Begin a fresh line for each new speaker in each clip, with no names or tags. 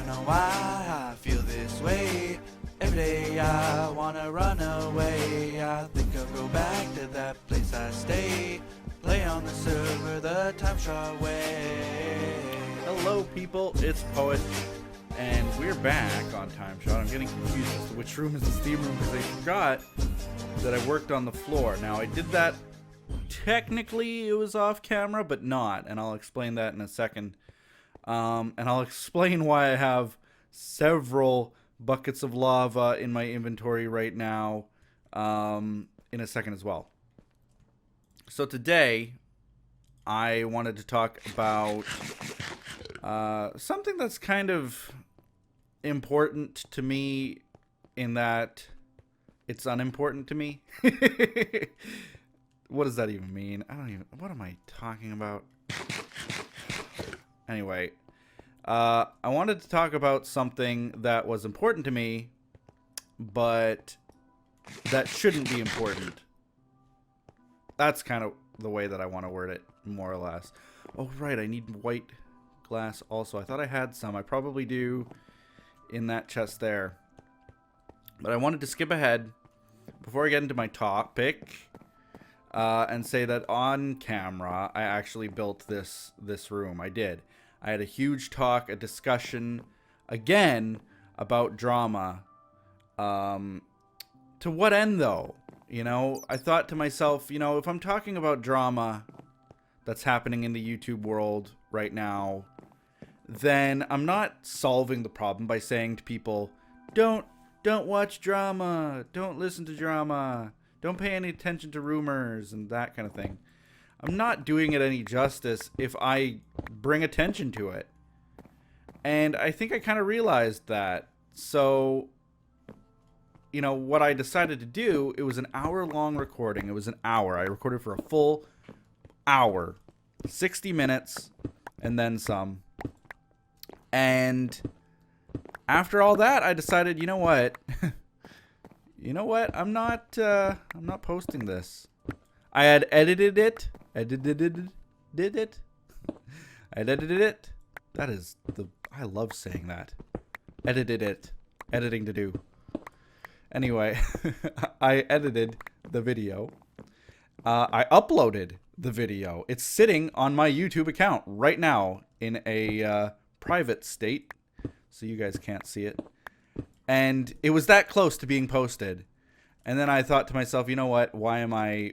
know why I feel this way. Every day I wanna run away. I think I'll go back to that place I stay. Play on the server the TimeShot way.
Hello people, it's Poet, and we're back on TimeShot. I'm getting confused as to which room is the Steam room because I forgot that I worked on the floor. Now I did that, technically it was off camera, but not, and I'll explain that in a second. And I'll explain why I have several buckets of lava in my inventory right now in a second as well. So today I wanted to talk about something that's kind of important to me in that it's unimportant to me. What does that even mean? What am I talking about? Anyway, I wanted to talk about something that was important to me, but that shouldn't be important. That's kind of the way that I want to word it, more or less. Oh, right, I need white glass also. I thought I had some. I probably do in that chest there. But I wanted to skip ahead before I get into my topic and say that on camera, I actually built this room. I did. I had a huge talk, a discussion, again, about drama. To what end, though? You know, I thought to myself, you know, if I'm talking about drama that's happening in the YouTube world right now, then I'm not solving the problem by saying to people, don't watch drama, don't listen to drama, don't pay any attention to rumors and that kind of thing. I'm not doing it any justice if I bring attention to it. And I think I kind of realized that. So, you know, what I decided to do, it was an hour-long recording. It was an hour. I recorded for a full hour. 60 minutes and then some. And after all that, I decided, you know what? You know what? I'm not posting this. I had edited it. I edited it. That is I love saying that. Edited it. Editing to do. Anyway, I edited the video. I uploaded the video. It's sitting on my YouTube account right now in a private state, so you guys can't see it. And it was that close to being posted. And then I thought to myself, you know what? Why am I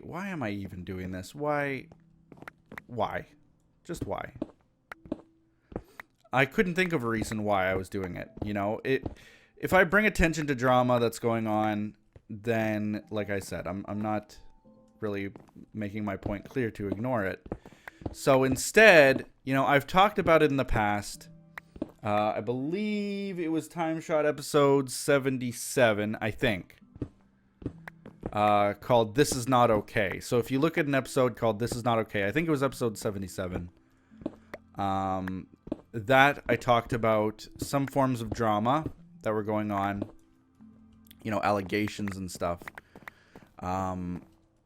even doing this? Why? Just why? I couldn't think of a reason why I was doing it. You know, if I bring attention to drama that's going on, then, like I said, I'm not really making my point clear to ignore it. So instead, you know, I've talked about it in the past. I believe it was TimeShot episode 77, I think. Called This Is Not Okay. So if you look at an episode called This Is Not Okay, I think it was episode 77. That I talked about some forms of drama that were going on, you know, allegations and stuff. And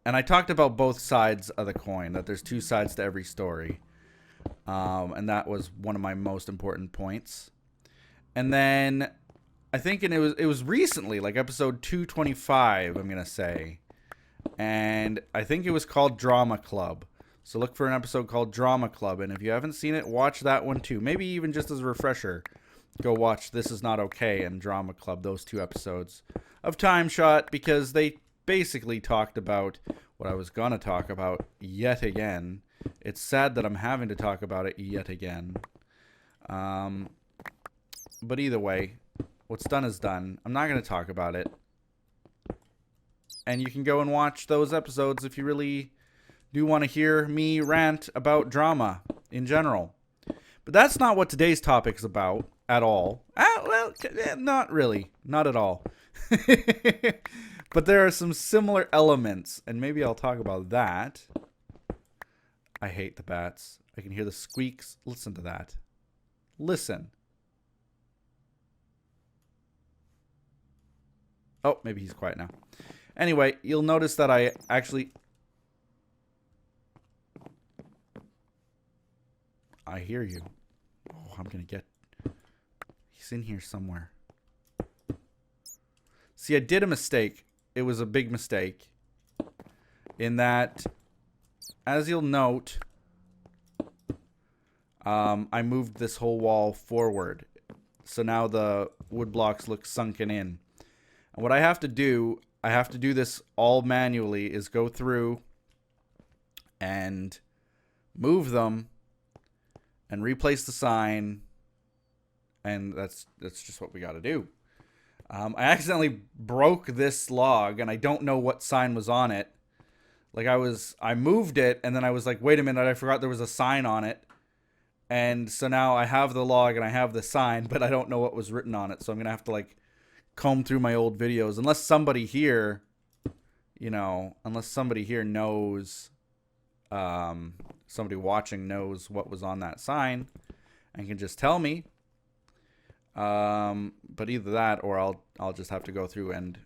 I talked about both sides of the coin, that there's two sides to every story. And that was one of my most important points. And then I think it was recently, like episode 225, I'm going to say. And I think it was called Drama Club. So look for an episode called Drama Club. And if you haven't seen it, watch that one too. Maybe even just as a refresher, go watch This Is Not Okay and Drama Club, those two episodes of TimeShot, because they basically talked about what I was going to talk about yet again. It's sad that I'm having to talk about it yet again. But either way, what's done is done. I'm not going to talk about it. And you can go and watch those episodes if you really do want to hear me rant about drama in general. But that's not what today's topic is about at all. Well, not really. Not at all. But there are some similar elements, and maybe I'll talk about that. I hate the bats. I can hear the squeaks. Listen to that. Listen. Oh, maybe he's quiet now. Anyway, you'll notice that I actually... I hear you. Oh, I'm going to get... He's in here somewhere. See, I did a mistake. It was a big mistake. In that, as you'll note, I moved this whole wall forward. So now the wood blocks look sunken in. And what I have to do this all manually, is go through and move them and replace the sign. And that's just what we got to do. I accidentally broke this log, and I don't know what sign was on it. Like I moved it, and then I was like, wait a minute, I forgot there was a sign on it. And so now I have the log and I have the sign, but I don't know what was written on it. So I'm going to have to like comb through my old videos. Unless somebody here, unless somebody here knows, somebody watching knows what was on that sign and can just tell me. But either that or I'll just have to go through and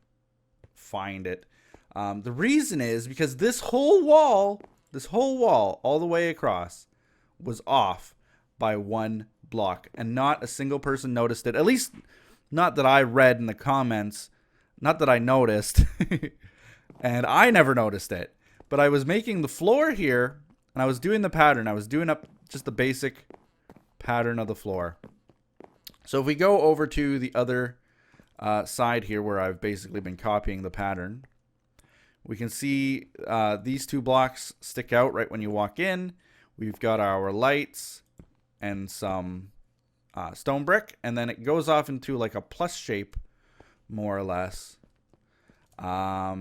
find it. The reason is because this whole wall all the way across was off by one block, and not a single person noticed it. At least not that I read in the comments, not that I noticed. And I never noticed it. But I was making the floor here, and I was doing the pattern. I was doing up just the basic pattern of the floor. So if we go over to the other side here, where I've basically been copying the pattern, we can see these two blocks stick out right when you walk in. We've got our lights and some stone brick, and then it goes off into like a plus shape, more or less. I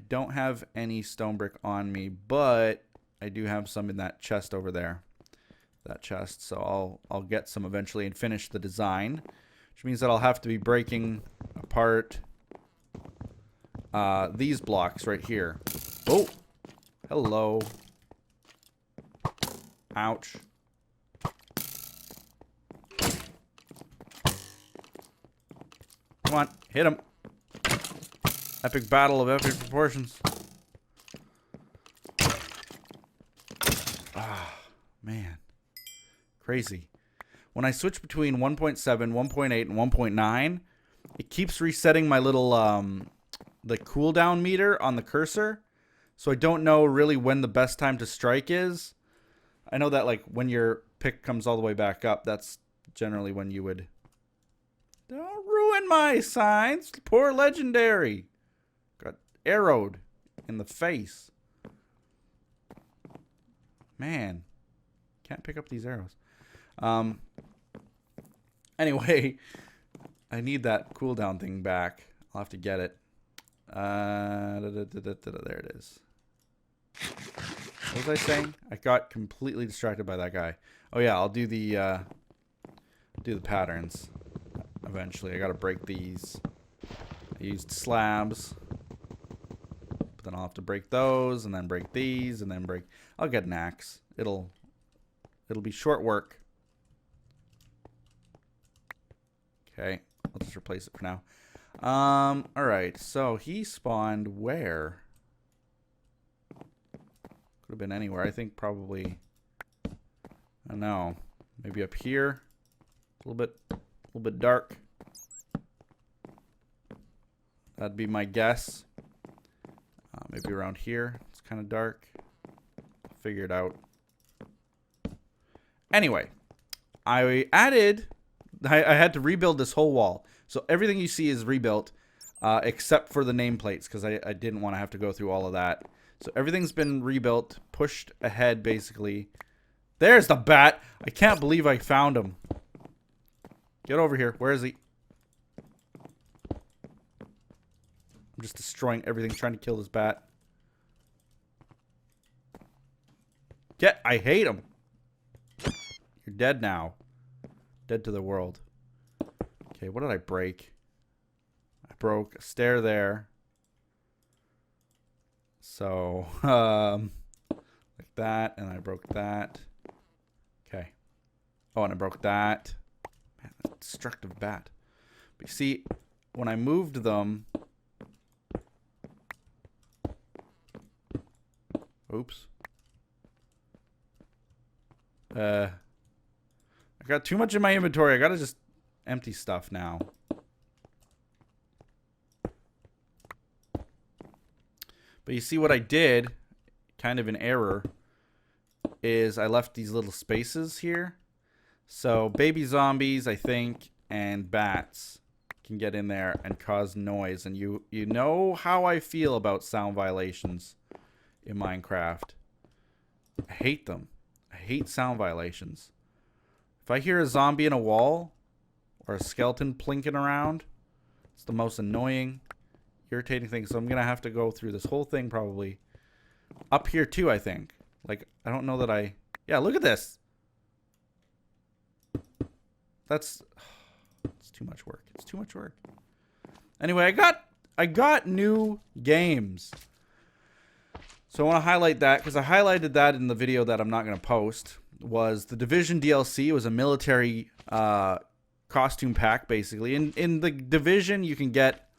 don't have any stone brick on me, but I do have some in that chest over there. That chest, so I'll get some eventually and finish the design, which means that I'll have to be breaking apart these blocks right here. Oh, hello. Ouch. Come on, hit him. Epic battle of epic proportions. Ah, man. Crazy. When I switch between 1.7, 1.8, and 1.9, it keeps resetting my little the cooldown meter on the cursor. So I don't know really when the best time to strike is. I know that like when your pick comes all the way back up, that's generally when you would... Don't ruin my signs. Poor legendary. Got arrowed in the face. Man. Can't pick up these arrows. Anyway, I need that cooldown thing back. I'll have to get it. There it is. What was I saying? I got completely distracted by that guy. Oh yeah, I'll do the patterns eventually. I gotta break these. I used slabs, but then I'll have to break those, and then break these, and then break. I'll get an axe. It'll be short work. Okay, I'll just replace it for now. All right. So he spawned where? Could have been anywhere. I think probably. I don't know. Maybe up here. A little bit dark. That'd be my guess. Maybe around here. It's kind of dark. Figure it out. Anyway, I had to rebuild this whole wall. So everything you see is rebuilt, except for the nameplates, because I didn't want to have to go through all of that. So everything's been rebuilt, pushed ahead, basically. There's the bat. I can't believe I found him. Get over here. Where is he? I'm just destroying everything, trying to kill this bat. I hate him. You're dead now. Dead to the world. Okay, what did I break? I broke a stair there. So, like that, and I broke that. Okay. Oh, and I broke that. Man, that destructive bat. But you see, when I moved them... Oops. I got too much in my inventory. I gotta just empty stuff now. But you see what I did, kind of an error, is I left these little spaces here. So baby zombies, I think, and bats can get in there and cause noise. And you know how I feel about sound violations in Minecraft. I hate them. I hate sound violations. If I hear a zombie in a wall or a skeleton plinking around, it's the most annoying, irritating thing. So I'm going to have to go through this whole thing probably. Up here too, I think. Like, I don't know that I... Yeah, look at this. That's... It's too much work. It's too much work. Anyway, I got new games. So I want to highlight that because I highlighted that in the video that I'm not going to post. Was the Division DLC. It was a military costume pack, basically. In the Division, you can get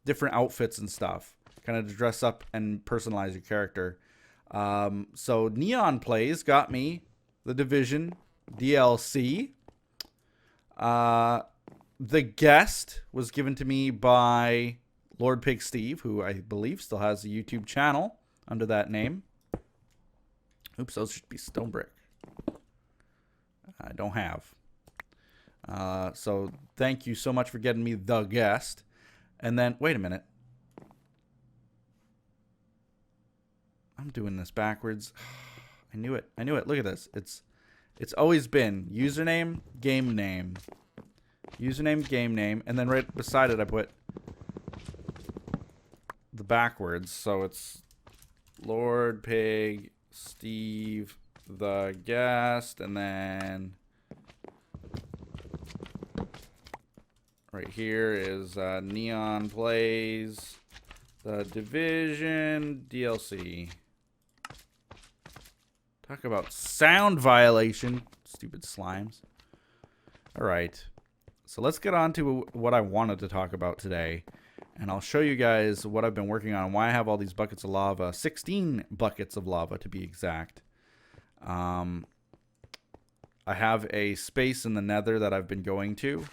different outfits and stuff, kind of to dress up and personalize your character. So Neon Plays got me the Division DLC. The Guest was given to me by Lord Pig Steve, who I believe still has a YouTube channel under that name. Oops, those should be stone brick. I don't have. So thank you so much for getting me The Guest. And then, wait a minute. I'm doing this backwards. I knew it. I knew it. Look at this. It's always been username, game name. Username, game name. And then right beside it, I put the backwards. So it's Lord Pig, Steve, The Guest, and then right here is Neon Plays, the Division DLC. Talk about sound violation. Stupid slimes. Alright. So let's get on to what I wanted to talk about today. And I'll show you guys what I've been working on, why I have all these buckets of lava. 16 buckets of lava, to be exact. I have a space in the nether that I've been going to.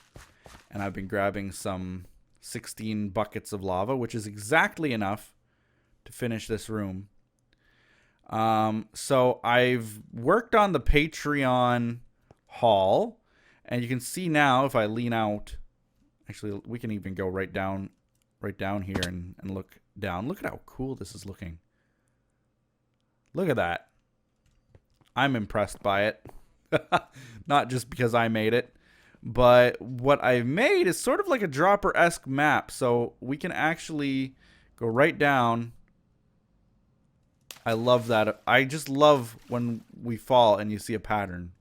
And I've been grabbing some 16 buckets of lava, which is exactly enough to finish this room. So I've worked on the Patreon haul. And you can see now, if I lean out, actually, we can even go right down here and look down. Look at how cool this is looking. Look at that. I'm impressed by it. Not just because I made it, but what I've made is sort of like a dropper-esque map. So we can actually go right down. I love that. I just love when we fall and you see a pattern.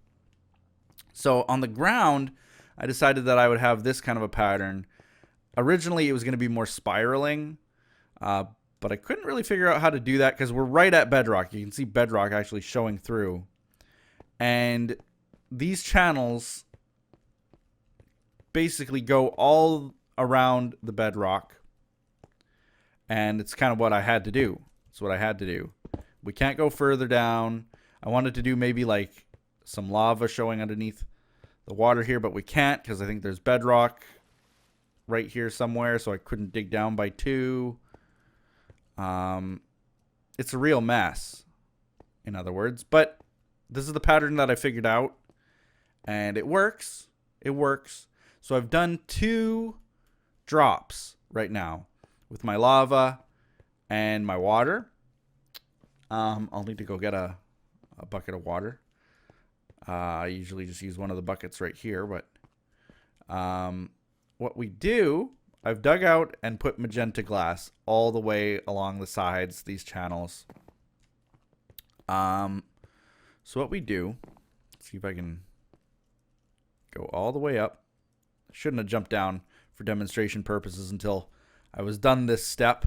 So on the ground, I decided that I would have this kind of a pattern. Originally, it was going to be more spiraling, but I couldn't really figure out how to do that because we're right at bedrock. You can see bedrock actually showing through. And these channels basically go all around the bedrock. And it's kind of what I had to do. It's what I had to do. We can't go further down. I wanted to do maybe like some lava showing underneath the water here, but we can't because I think there's bedrock right here somewhere, so I couldn't dig down by 2. It's a real mess, in other words, but this is the pattern that I figured out, and it works. It works. So I've done 2 drops right now with my lava and my water. I'll need to go get a bucket of water. I usually just use one of the buckets right here, but what we do, I've dug out and put magenta glass all the way along the sides, these channels. So what we do, let's see if I can go all the way up. Shouldn't have jumped down for demonstration purposes until I was done this step.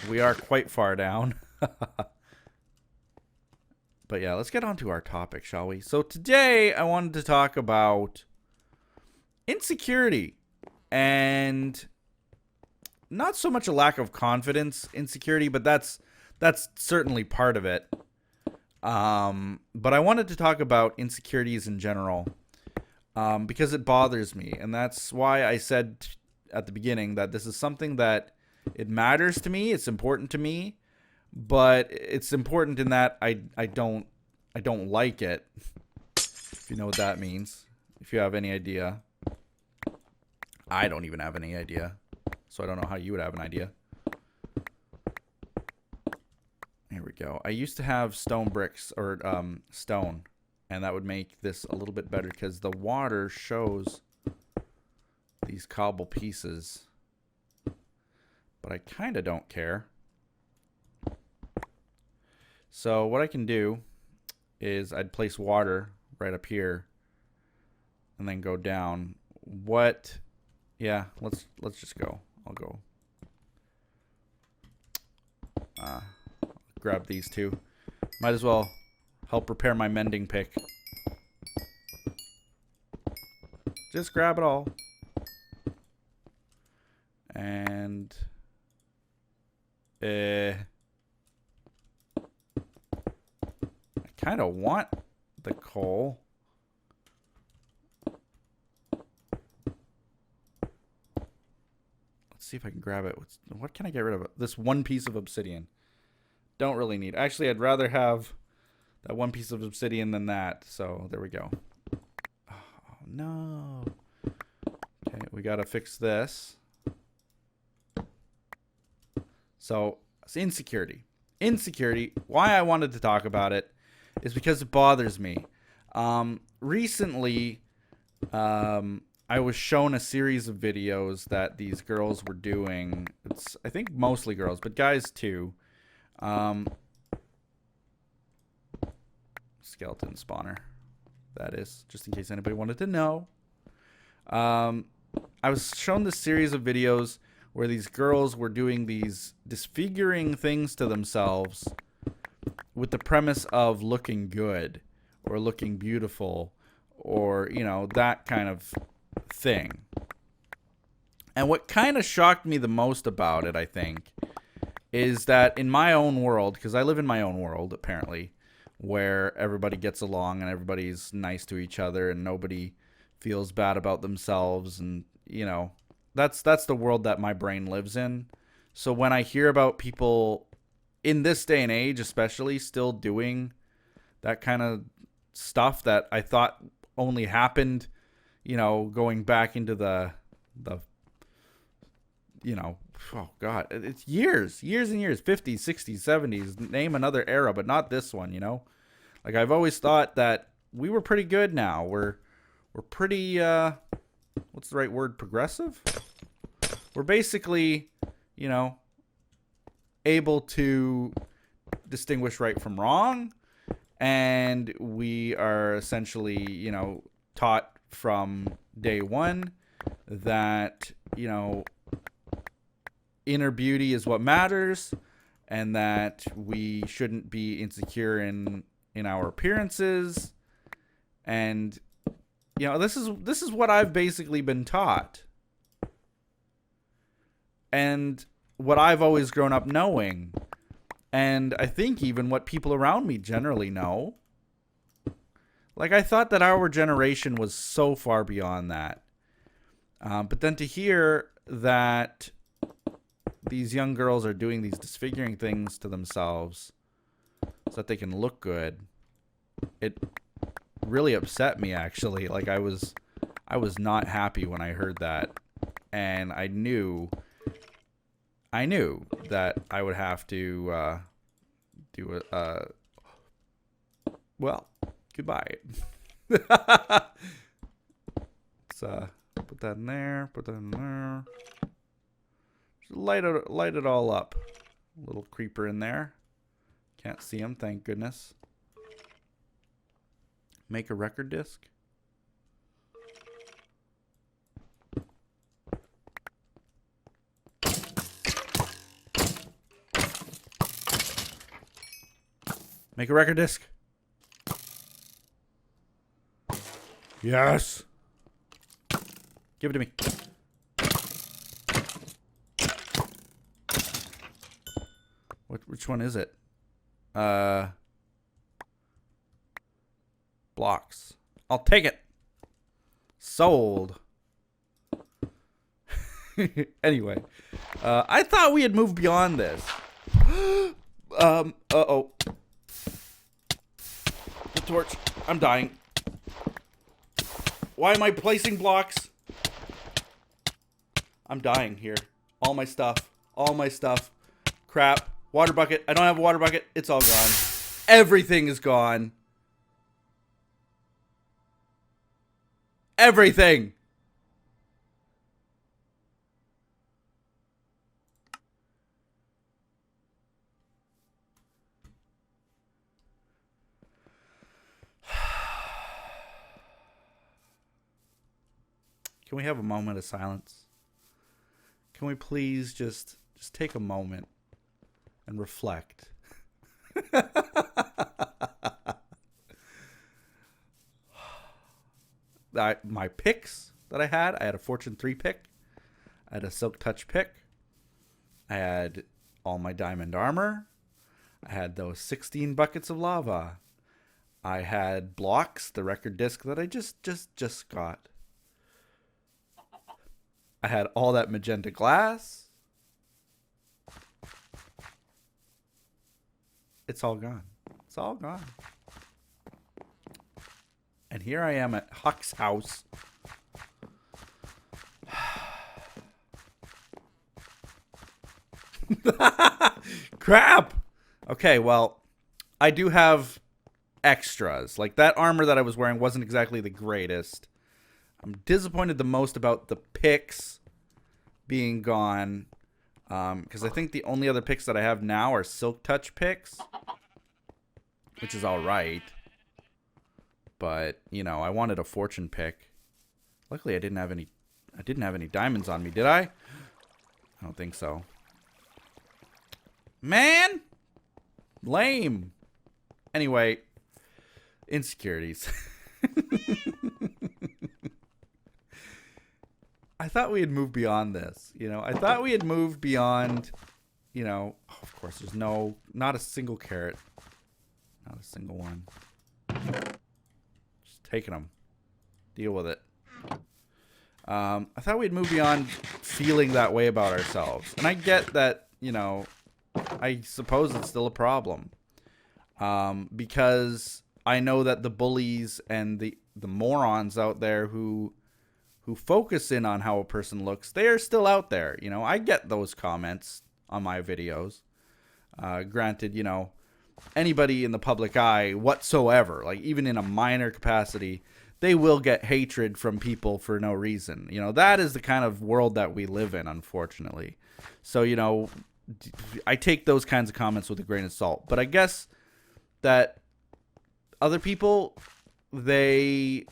We are quite far down. But yeah, let's get on to our topic, shall we? So today I wanted to talk about insecurity and not so much a lack of confidence insecurity, but that's certainly part of it. But I wanted to talk about insecurities in general. because it bothers me. And that's why I said at the beginning that this is something that it matters to me. It's important to me, but it's important in that I don't like it. If you know what that means. If you have any idea. I don't even have any idea. So I don't know how you would have an idea. Here we go. I used to have stone bricks or stone, and that would make this a little bit better because the water shows these cobble pieces. But I kind of don't care. So what I can do is I'd place water right up here and then go down. What? Yeah, let's just go. I'll go. Grab these two. Might as well help repair my mending pick. Just grab it all. And I kind of want the coal. Let's see if I can grab it. What can I get rid of? This one piece of obsidian. Don't really need. Actually, I'd rather have that one piece of obsidian than that. So there we go. Oh, no. Okay, we got to fix this. So it's insecurity. Insecurity. Why I wanted to talk about it is because it bothers me. Recently, I was shown a series of videos that these girls were doing. It's, I think, mostly girls, but guys too. Skeleton spawner. That is, just in case anybody wanted to know. I was shown this series of videos where these girls were doing these disfiguring things to themselves with the premise of looking good or looking beautiful or, you know, that kind of thing. And what kind of shocked me the most about it, I think, is that in my own world, because I live in my own world, apparently, where everybody gets along and everybody's nice to each other and nobody feels bad about themselves, and, you know, that's the world that my brain lives in. So when I hear about people in this day and age, especially, still doing that kind of stuff that I thought only happened, you know, going back into the you know, oh God, it's years and years, 50s, 60s, 70s, name another era, but not this one, you know? Like, I've always thought that we were pretty good now. We're pretty, what's the right word? Progressive? We're basically, you know, able to distinguish right from wrong. And we are essentially, you know, taught from day one that, you know, inner beauty is what matters, and that we shouldn't be insecure in our appearances. And, you know, this is what I've basically been taught. And what I've always grown up knowing. And I think even what people around me generally know. Like, I thought that our generation was so far beyond that. But then to hear that these young girls are doing these disfiguring things to themselves so that they can look good, it really upset me, actually. Like, I was not happy when I heard that. And I knew that I would have to do it. Well, goodbye. Let's put that in there. Put that in there. Just light it all up. Little creeper in there. Can't see him, thank goodness. Make a record disc. Make a record disc. Yes. Give it to me. Which one is it? Blocks. I'll take it. Sold. Anyway, I thought we had moved beyond this. Uh-oh. The torch. I'm dying. Why am I placing blocks? I'm dying here. All my stuff. All my stuff. Crap. Water bucket. I don't have a water bucket. It's all gone. Everything is gone. Everything. Can we have a moment of silence? Can we please just take a moment and reflect? My picks that I had a Fortune 3 pick. I had a Silk Touch pick. I had all my diamond armor. I had those 16 buckets of lava. I had blocks, the record disc that I just got. I had all that magenta glass. It's all gone. It's all gone. And here I am at Huck's house. Crap! Okay, well, I do have extras. Like, that armor that I was wearing wasn't exactly the greatest. I'm disappointed the most about the picks being gone. Because I think the only other picks that I have now are Silk Touch picks. Which is alright. But, you know, I wanted a fortune pick. Luckily I didn't have any diamonds on me, did I? I don't think so. Man! Lame. Anyway, insecurities. I thought we had moved beyond this, you know. I thought we had moved beyond, you know, oh, of course there's not a single carrot. Not a single one. Just taking them. Deal with it. I thought we'd move beyond feeling that way about ourselves. And I get that, you know, I suppose it's still a problem. Because I know that the bullies and the morons out there who focus in on how a person looks, they are still out there. You know, I get those comments on my videos. Granted, you know, anybody in the public eye whatsoever, like even in a minor capacity, they will get hatred from people for no reason. You know, that is the kind of world that we live in, unfortunately. So, you know, I take those kinds of comments with a grain of salt. But I guess that other people, they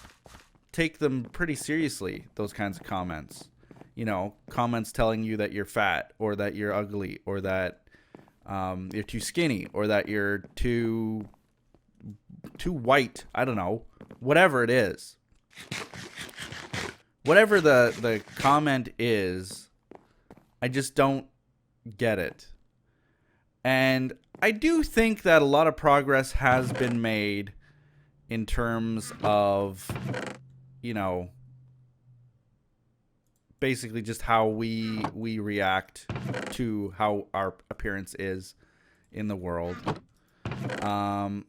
take them pretty seriously, those kinds of comments. You know, comments telling you that you're fat, or that you're ugly, or that you're too skinny, or that you're too white. I don't know. Whatever it is. Whatever the comment is, I just don't get it. And I do think that a lot of progress has been made in terms of, you know, basically just how we react to how our appearance is in the world. I'll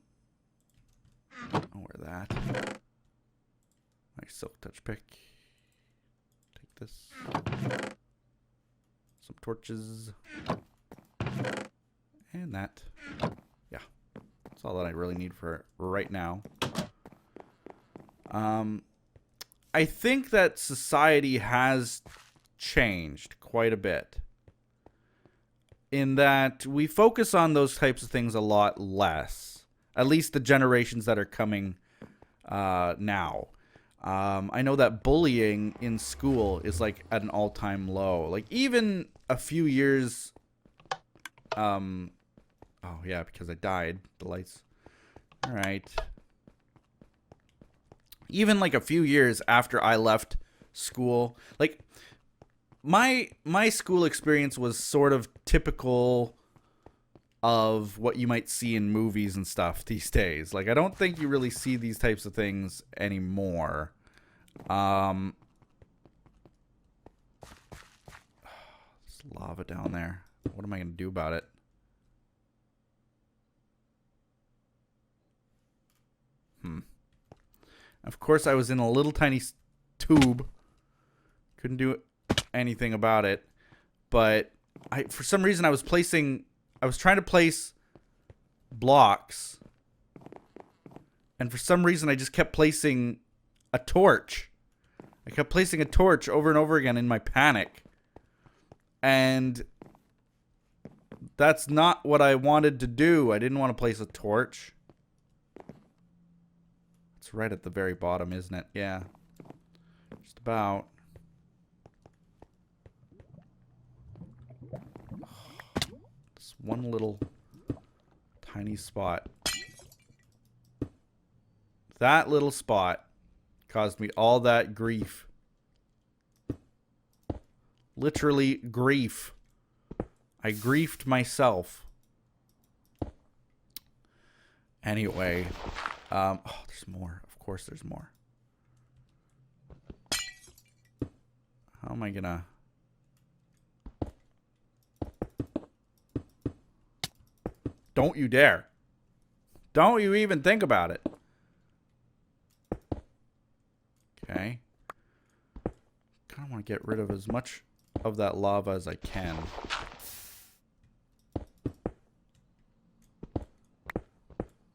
wear that. Nice Silk Touch pick. Take this. Some torches. And that. Yeah. That's all that I really need for right now. I think that society has changed quite a bit. In that we focus on those types of things a lot less. At least the generations that are coming now. I know that bullying in school is like at an all-time low. Like even a few years... oh yeah, because I died. The lights. Alright. Even like a few years after I left school, like my school experience was sort of typical of what you might see in movies and stuff these days. Like I don't think you really see these types of things anymore. There's lava down there. What am I going to do about it? Of course, I was in a little tiny tube. Couldn't do anything about it. But for some reason, I was trying to place blocks. And for some reason, I just kept placing a torch. I kept placing a torch over and over again in my panic. And that's not what I wanted to do. I didn't want to place a torch. It's right at the very bottom, isn't it? Yeah. Just about. This one little tiny spot. That little spot caused me all that grief. Literally grief. I griefed myself. Anyway. Oh, there's more. Of course there's more. How am I gonna... Don't you dare. Don't you even think about it. Okay. Kind of want to get rid of as much of that lava as I can.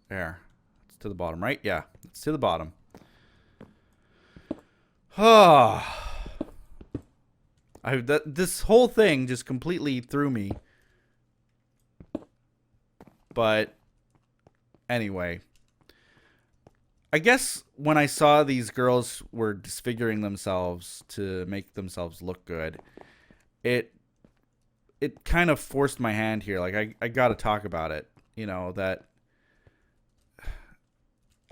There. It's to the bottom, right? Yeah, it's to the bottom. This whole thing just completely threw me. But anyway. I guess when I saw these girls were disfiguring themselves to make themselves look good, it kind of forced my hand here. Like, I got to talk about it. You know, that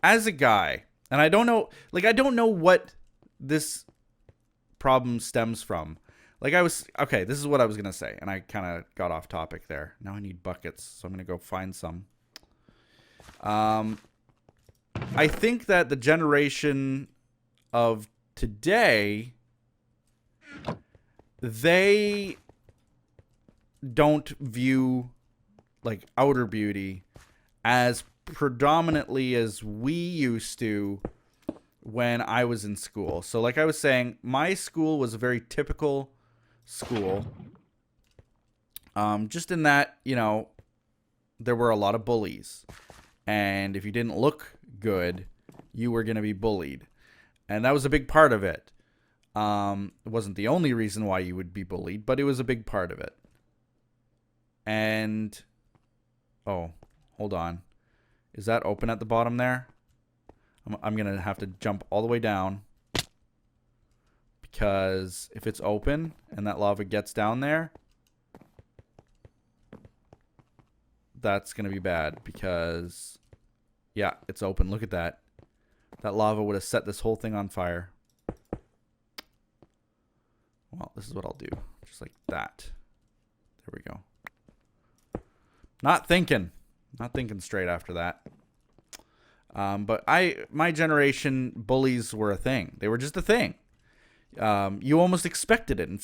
as a guy, and I don't know what this problem stems from. Like, okay, this is what I was going to say, and I kind of got off topic there. Now I need buckets, so I'm going to go find some. I think that the generation of today, they don't view like outer beauty as predominantly as we used to when I was in school. So like I was saying, my school was a very typical school. Just in that, you know, there were a lot of bullies. And if you didn't look good, you were going to be bullied. And that was a big part of it. It wasn't the only reason why you would be bullied, but it was a big part of it. And, oh, hold on. Is that open at the bottom there? I'm going to have to jump all the way down. Because if it's open and that lava gets down there, that's going to be bad. Because, yeah, it's open. Look at that. That lava would have set this whole thing on fire. Well, this is what I'll do. Just like that. There we go. Not thinking straight after that. But my generation, bullies were a thing. They were just a thing. You almost expected it. In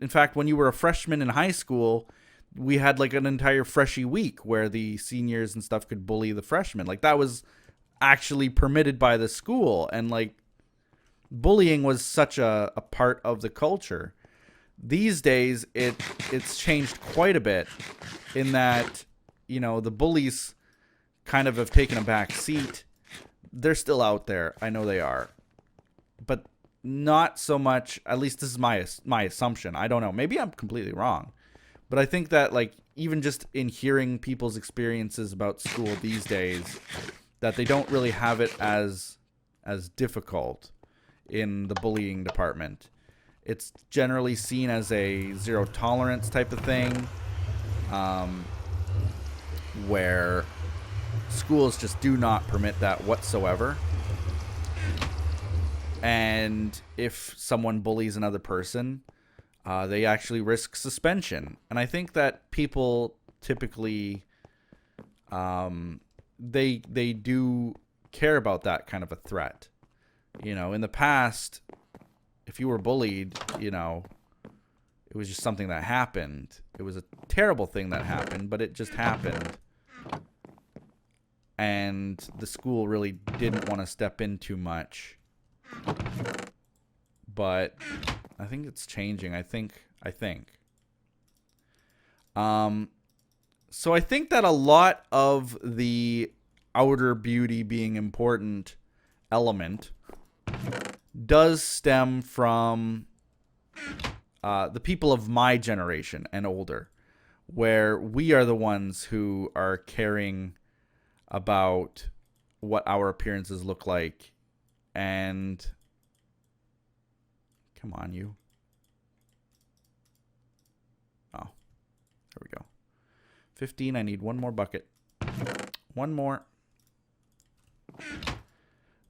fact, when you were a freshman in high school, we had like an entire freshie week where the seniors and stuff could bully the freshmen. Like that was actually permitted by the school, and like bullying was such a part of the culture. These days, it's changed quite a bit in that, you know, the bullies kind of have taken a back seat. They're still out there. I know they are. But not so much, at least this is my assumption. I don't know. Maybe I'm completely wrong. But I think that, like, even just in hearing people's experiences about school these days, that they don't really have it as difficult in the bullying department. It's generally seen as a zero tolerance type of thing, where schools just do not permit that whatsoever. And if someone bullies another person, they actually risk suspension. And I think that people typically, they do care about that kind of a threat. You know, in the past, if you were bullied, you know, it was just something that happened. It was a terrible thing that happened, but it just happened. And the school really didn't want to step in too much. But I think it's changing. I think. So I think that a lot of the outer beauty being important element does stem from the people of my generation and older, where we are the ones who are caring about what our appearances look like. And come on, you. Oh, there we go. 15. I need one more bucket. One more.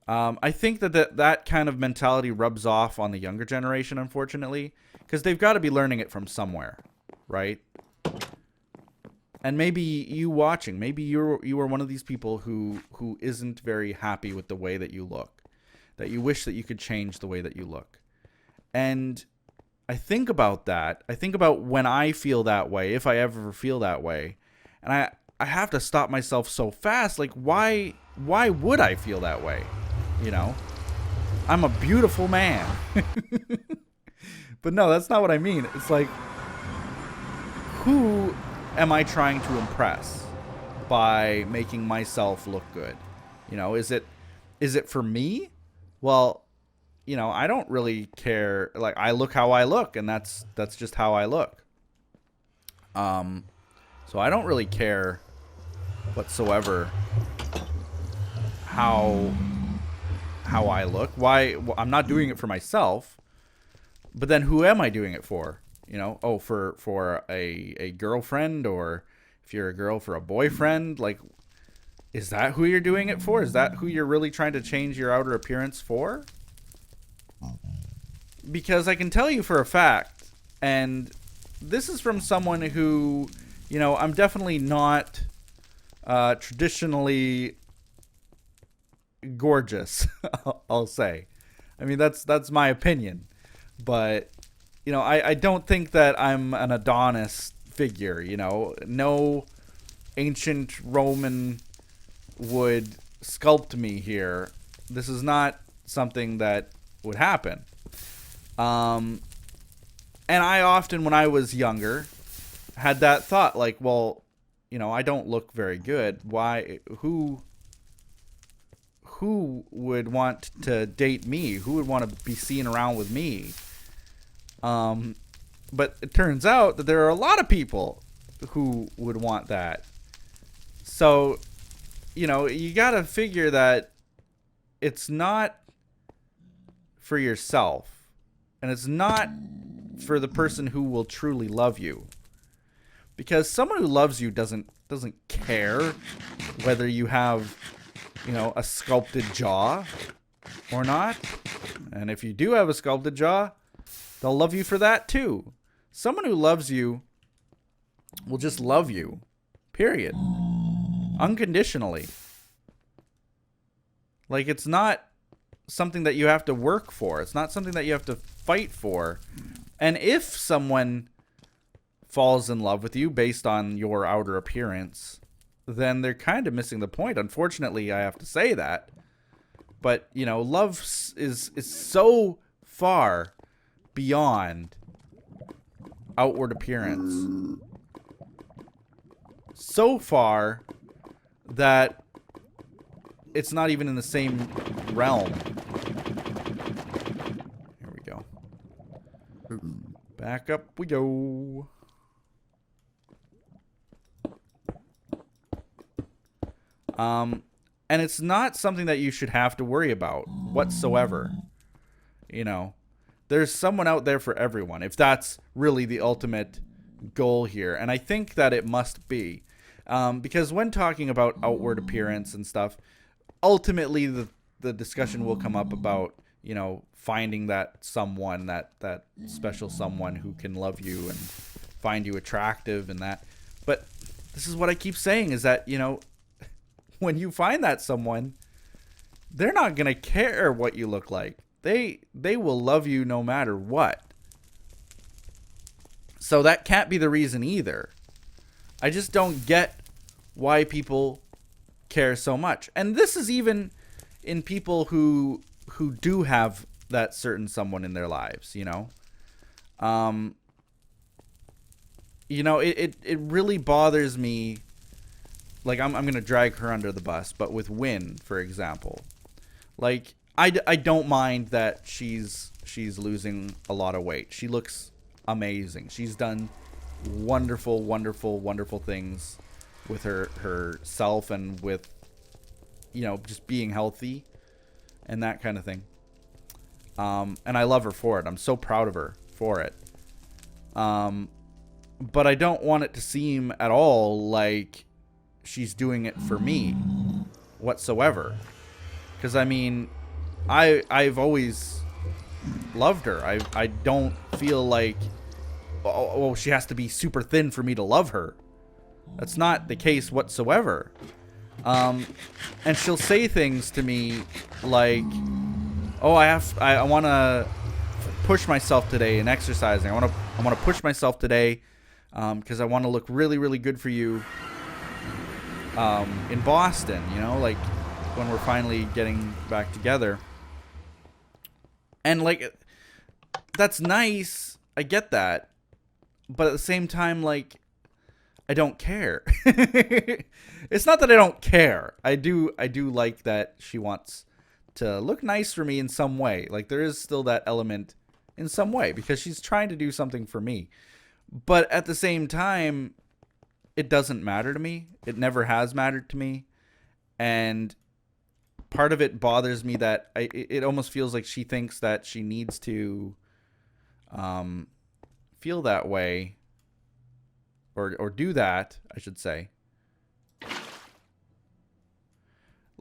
I think that kind of mentality rubs off on the younger generation, unfortunately, because they've got to be learning it from somewhere, right? And maybe you watching, maybe you are one of these people who isn't very happy with the way that you look, that you wish that you could change the way that you look. And I think about that. I think about when I feel that way, if I ever feel that way, and I have to stop myself so fast. Like, why would I feel that way? You know, I'm a beautiful man. But no, that's not what I mean. It's like, who am I trying to impress by making myself look good? You know, is it for me? Well, you know, I don't really care. Like, I look how I look, and that's just how I look. So I don't really care whatsoever how I look. Why? Well, I'm not doing it for myself. But then who am I doing it for? You know, oh, for a girlfriend, or if you're a girl, for a boyfriend. Like, is that who you're doing it for? Is that who you're really trying to change your outer appearance for? Because I can tell you for a fact, and this is from someone who, you know, I'm definitely not traditionally gorgeous, I'll say. I mean, that's my opinion. But, you know, I don't think that I'm an Adonis figure, you know. No ancient Roman would sculpt me here. This is not something that would happen. And I often, when I was younger, had that thought, like, well, you know, I don't look very good. Why? Who would want to date me? Who would want to be seen around with me? But it turns out that there are a lot of people who would want that. So, you know, you got to figure that it's not for yourself, and it's not for the person who will truly love you. Because someone who loves you doesn't care whether you have, you know, a sculpted jaw or not. And if you do have a sculpted jaw, they'll love you for that too. Someone who loves you will just love you. Period. Unconditionally. Like, it's not something that you have to work for. It's not something that you have to fight for. And if someone falls in love with you based on your outer appearance, then they're kind of missing the point. Unfortunately, I have to say that. But, you know, love is so far beyond outward appearance. So far that it's not even in the same realm. Here we go. Back up we go. And it's not something that you should have to worry about whatsoever. You know, there's someone out there for everyone, if that's really the ultimate goal here. And I think that it must be. Because when talking about outward appearance and stuff, ultimately the discussion will come up about, you know, finding that someone, that special someone who can love you and find you attractive and that. But this is what I keep saying, is that, you know, when you find that someone, they're not going to care what you look like. They will love you no matter what. So that can't be the reason either. I just don't get why people care so much. And this is even in people who do have that certain someone in their lives, you know. It really bothers me. Like, I'm going to drag her under the bus, but with Wyn, for example. Like, I don't mind that she's losing a lot of weight. She looks amazing. She's done wonderful, wonderful, wonderful things with herself and with, you know, just being healthy and that kind of thing. And I love her for it. I'm so proud of her for it. But I don't want it to seem at all like she's doing it for me whatsoever. Because, I mean, I've always loved her. I don't feel like, oh, she has to be super thin for me to love her. That's not the case whatsoever. And she'll say things to me like, oh, I want to push myself today in exercising. I want to push myself today because I want to look really, really good for you in Boston, you know, like when we're finally getting back together. And like, that's nice. I get that. But at the same time, like, I don't care. It's not that I don't care. I do like that she wants to look nice for me in some way. Like, there is still that element in some way because she's trying to do something for me. But at the same time, it doesn't matter to me. It never has mattered to me. And part of it bothers me that it almost feels like she thinks that she needs to feel that way or do that, I should say.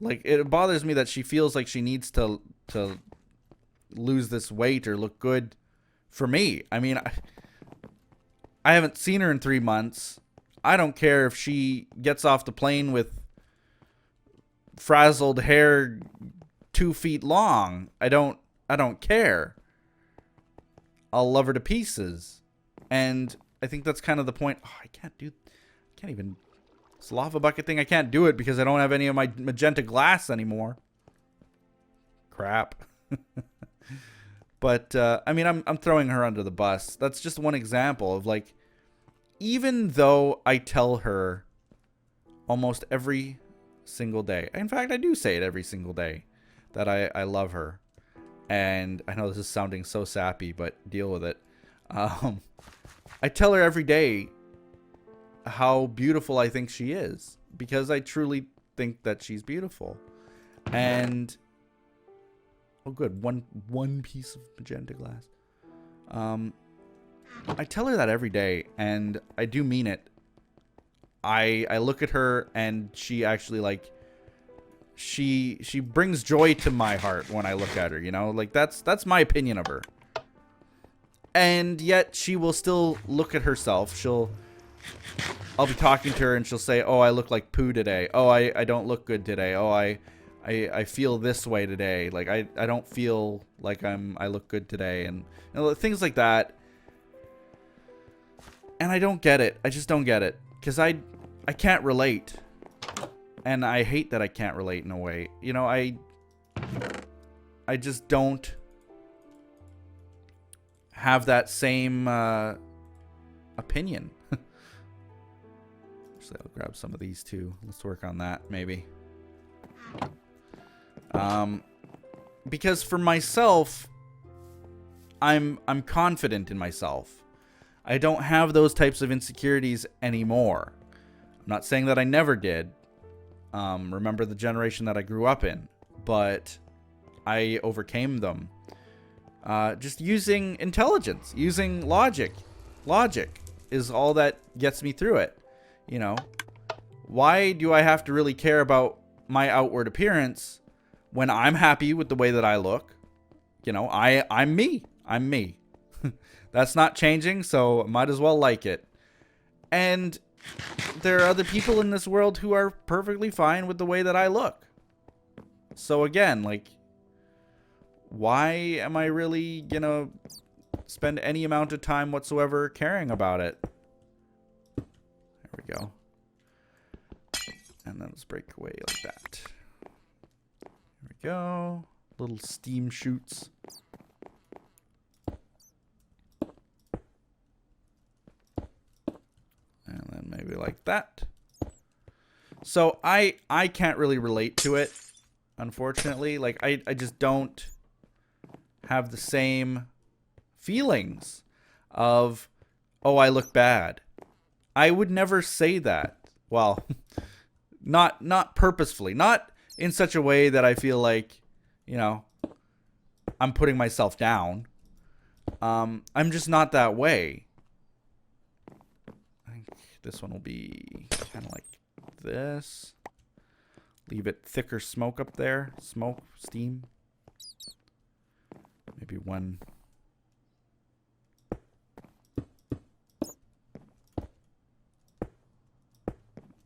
Like, it bothers me that she feels like she needs to lose this weight or look good for me. I mean, I haven't seen her in 3 months. I don't care if she gets off the plane with frazzled hair 2 feet long. I don't care. I'll love her to pieces. And I think that's kind of the point. Oh, I can't even this lava bucket thing. I can't do it because I don't have any of my magenta glass anymore. Crap. But I mean, I'm throwing her under the bus. That's just one example of, like, even though I tell her almost every single day. In fact, I do say it every single day that I love her. And I know this is sounding so sappy, but deal with it. I tell her every day how beautiful I think she is because I truly think that she's beautiful. And oh, good, one piece of magenta glass. I tell her that every day, and I do mean it. I look at her, and she actually, like, she brings joy to my heart when I look at her, you know? Like, that's my opinion of her. And yet she will still look at herself. I'll be talking to her, and she'll say, oh, I look like poo today. Oh, I don't look good today. Oh, I feel this way today. Like, I don't feel like I look good today. And you know, things like that. And I don't get it. I just don't get it. Because I can't relate. And I hate that I can't relate in a way. You know, I just don't have that same opinion. Actually, I'll grab some of these too. Let's work on that, maybe. Because for myself, I'm confident in myself. I don't have those types of insecurities anymore. I'm not saying that I never did. Remember the generation that I grew up in, but I overcame them. Just using intelligence, using logic. Logic is all that gets me through it. You know, why do I have to really care about my outward appearance when I'm happy with the way that I look? You know, I'm me. I'm me. That's not changing, so might as well like it. And there are other people in this world who are perfectly fine with the way that I look. So again, like, why am I really gonna spend any amount of time whatsoever caring about it? There we go. And then let's break away like that. There we go. Little steam shoots. And then maybe like that. So I can't really relate to it, unfortunately. Like I just don't have the same feelings of, oh, I look bad. I would never say that. Well, not purposefully, not in such a way that I feel like, you know, I'm putting myself down. I'm just not that way. I think this one will be kind of like this. Leave it thicker smoke up there. Smoke, steam. Maybe one.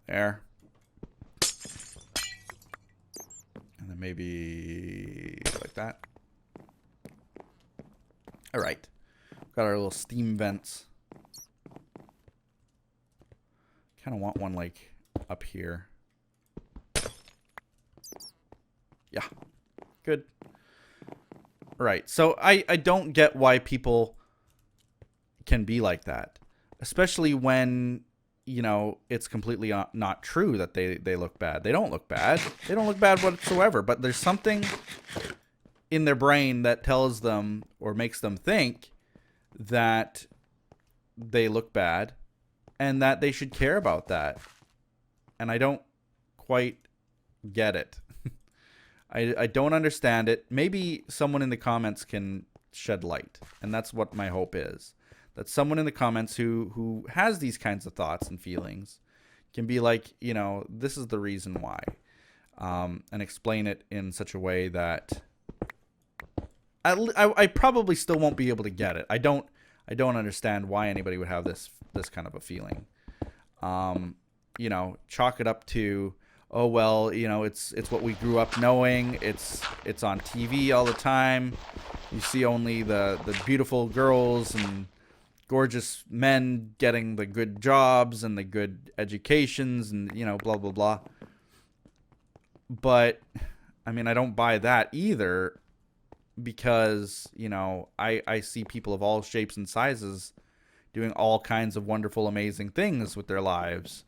There. And then maybe like that. All right. Got our little steam vents. Kind of want one like up here. Yeah. Good. Right. So I don't get why people can be like that. Especially when, you know, it's completely not true that they look bad. They don't look bad. They don't look bad whatsoever. But there's something in their brain that tells them or makes them think that they look bad and that they should care about that. And I don't quite get it. I don't understand it. Maybe someone in the comments can shed light. And that's what my hope is. That someone in the comments who has these kinds of thoughts and feelings can be like, you know, this is the reason why. And explain it in such a way that I probably still won't be able to get it. I don't understand why anybody would have this kind of a feeling. You know, chalk it up to, oh well, you know, it's what we grew up knowing. It's on TV all the time. You see only the beautiful girls and gorgeous men getting the good jobs and the good educations and, you know, blah blah blah. But I mean, I don't buy that either, because, you know, I see people of all shapes and sizes doing all kinds of wonderful, amazing things with their lives.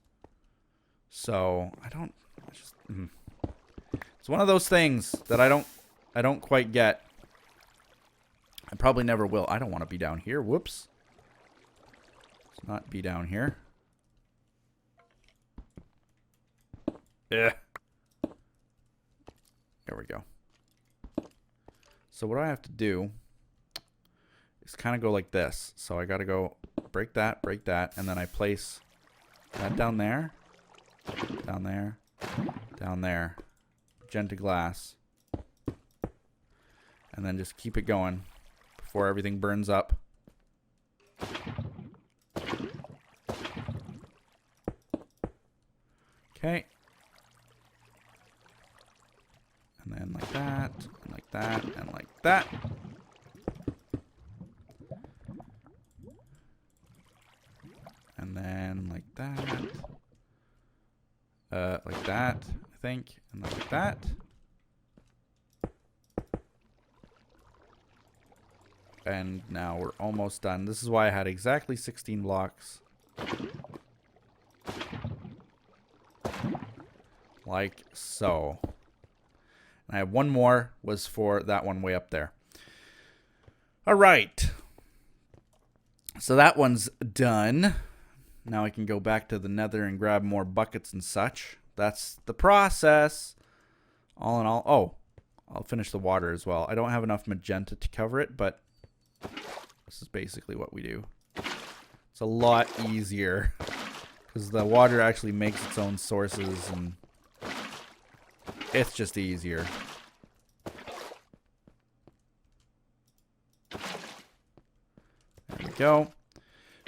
So it's one of those things that I don't quite get. I probably never will. I don't want to be down here. Whoops. Let's not be down here. Yeah. There we go. So what I have to do is kind of go like this. So I got to go break that, and then I place that down there, down there, down there, magenta glass, and then just keep it going before everything burns up. Okay. And then like that, and like that, and like that. And then like that. Like that, I think. And then like that. And now we're almost done. This is why I had exactly 16 blocks. Like so. And I have one more, was for that one way up there. All right. So that one's done. Now I can go back to the nether and grab more buckets and such. That's the process. All in all. Oh, I'll finish the water as well. I don't have enough magenta to cover it, but this is basically what we do. It's a lot easier because the water actually makes its own sources, and it's just easier. There we go.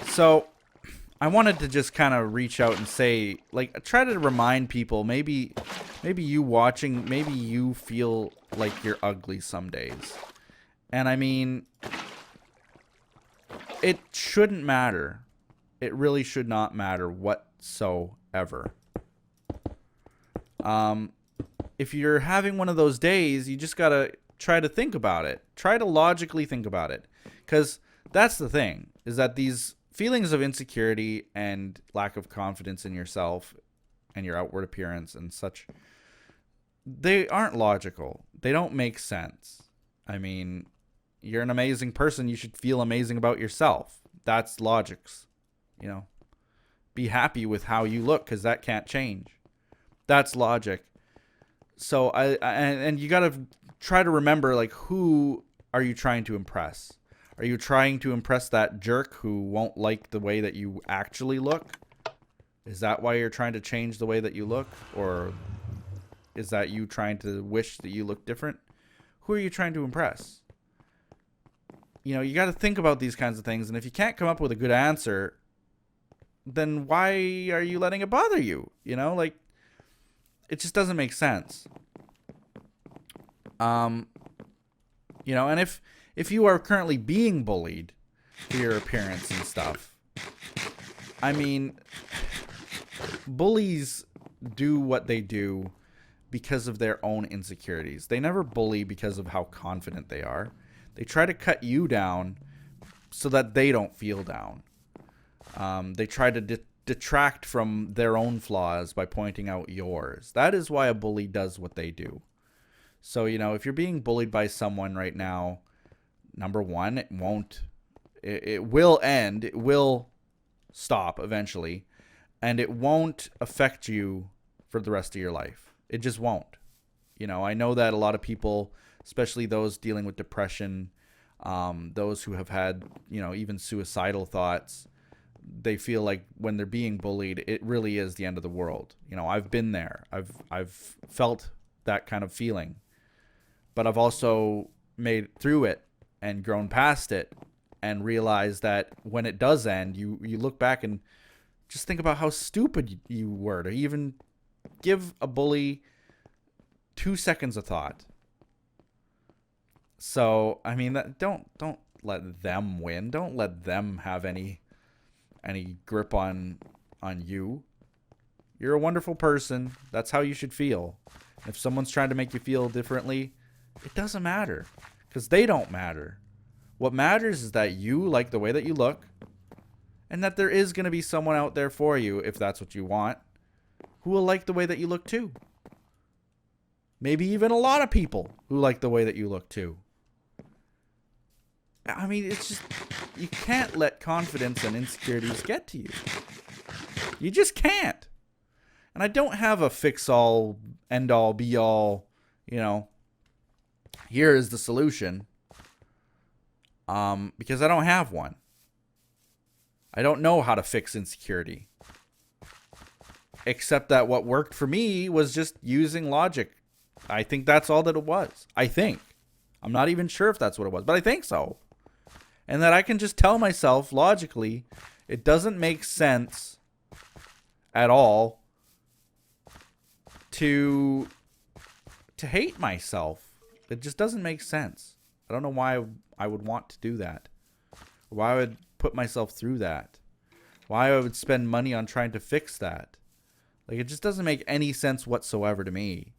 So I wanted to just kind of reach out and say, like, try to remind people, maybe you watching, maybe you feel like you're ugly some days. And I mean, it shouldn't matter. It really should not matter whatsoever. If you're having one of those days, you just gotta try to think about it. Try to logically think about it. Because that's the thing, is that these feelings of insecurity and lack of confidence in yourself and your outward appearance and such, they aren't logical. They don't make sense. I mean, you're an amazing person. You should feel amazing about yourself. That's logics. You know, be happy with how you look, because that can't change. That's logic. So and you got to try to remember, like, who are you trying to impress? Are you trying to impress that jerk who won't like the way that you actually look? Is that why you're trying to change the way that you look? Or is that you trying to wish that you look different? Who are you trying to impress? You know, you got to think about these kinds of things. And if you can't come up with a good answer, then why are you letting it bother you? You know, like, it just doesn't make sense. You know, and if you are currently being bullied for your appearance and stuff, I mean, bullies do what they do because of their own insecurities. They never bully because of how confident they are. They try to cut you down so that they don't feel down. They try to detract from their own flaws by pointing out yours. That is why a bully does what they do. So, you know, if you're being bullied by someone right now, number one, it will end. It will stop eventually. And it won't affect you for the rest of your life. It just won't. You know, I know that a lot of people, especially those dealing with depression, those who have had, you know, even suicidal thoughts, they feel like when they're being bullied, it really is the end of the world. You know, I've been there. I've felt that kind of feeling. But I've also made it through it and grown past it and realized that when it does end, you look back and just think about how stupid you were to even give a bully 2 seconds of thought. So, I mean, don't let them win. Don't let them have any grip on you. You're a wonderful person. That's how you should feel. If someone's trying to make you feel differently, it doesn't matter, because they don't matter. What matters is that you like the way that you look, and that there is going to be someone out there for you, if that's what you want, who will like the way that you look too. Maybe even a lot of people who like the way that you look too. I mean, it's just, you can't let confidence and insecurities get to you. You just can't. And I don't have a fix-all, end-all, be-all, you know, here is the solution. Because I don't have one. I don't know how to fix insecurity. Except that what worked for me was just using logic. I think that's all that it was. I think. I'm not even sure if that's what it was, but I think so. And that I can just tell myself logically, it doesn't make sense at all to hate myself. It just doesn't make sense. I don't know why I would want to do that. Why I would put myself through that. Why I would spend money on trying to fix that. Like, it just doesn't make any sense whatsoever to me.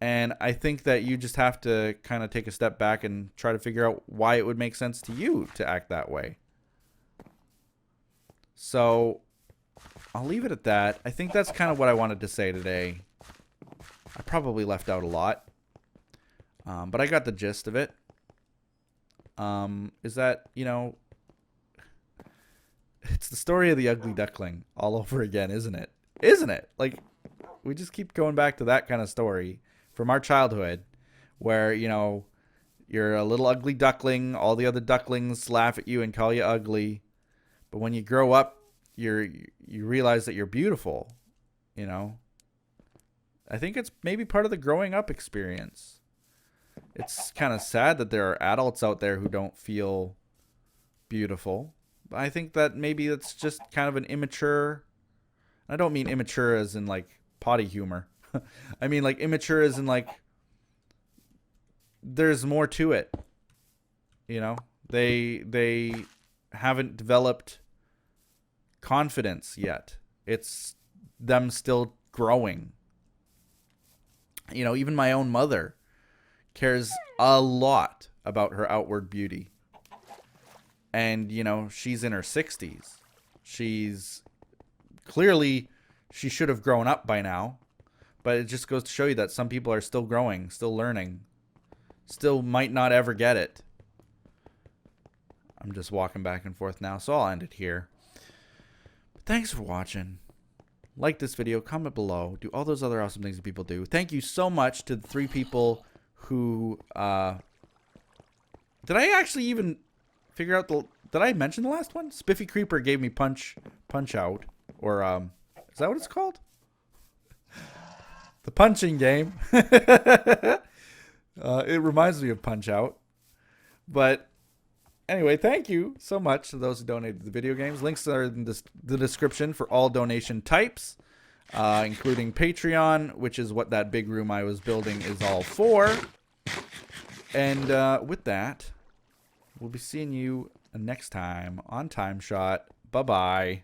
And I think that you just have to kind of take a step back and try to figure out why it would make sense to you to act that way. So I'll leave it at that. I think that's kind of what I wanted to say today. I probably left out a lot. But I got the gist of it. Is that, you know, it's the story of the ugly duckling all over again, isn't it? Isn't it? Like, we just keep going back to that kind of story from our childhood where, you know, you're a little ugly duckling. All the other ducklings laugh at you and call you ugly. But when you grow up, you realize that you're beautiful, you know. I think it's maybe part of the growing up experience. It's kind of sad that there are adults out there who don't feel beautiful. I think that maybe it's just kind of an immature. I don't mean immature as in like potty humor. I mean like immature as in like there's more to it. You know, they haven't developed confidence yet. It's them still growing. You know, even my own mother cares a lot about her outward beauty. And, you know, she's in her 60s. She's clearly, she should have grown up by now. But it just goes to show you that some people are still growing, still learning, still might not ever get it. I'm just walking back and forth now, so I'll end it here. But thanks for watching. Like this video, comment below, do all those other awesome things that people do. Thank you so much to the 3 people who, did I actually even figure out did I mention the last one? Spiffy Creeper gave me Punch Out, or, is that what it's called? The punching game. It reminds me of Punch Out. But anyway, thank you so much to those who donated the video games. Links are in the description for all donation types, including Patreon, which is what that big room I was building is all for. And with that, we'll be seeing you next time on TimeShot. Bye-bye.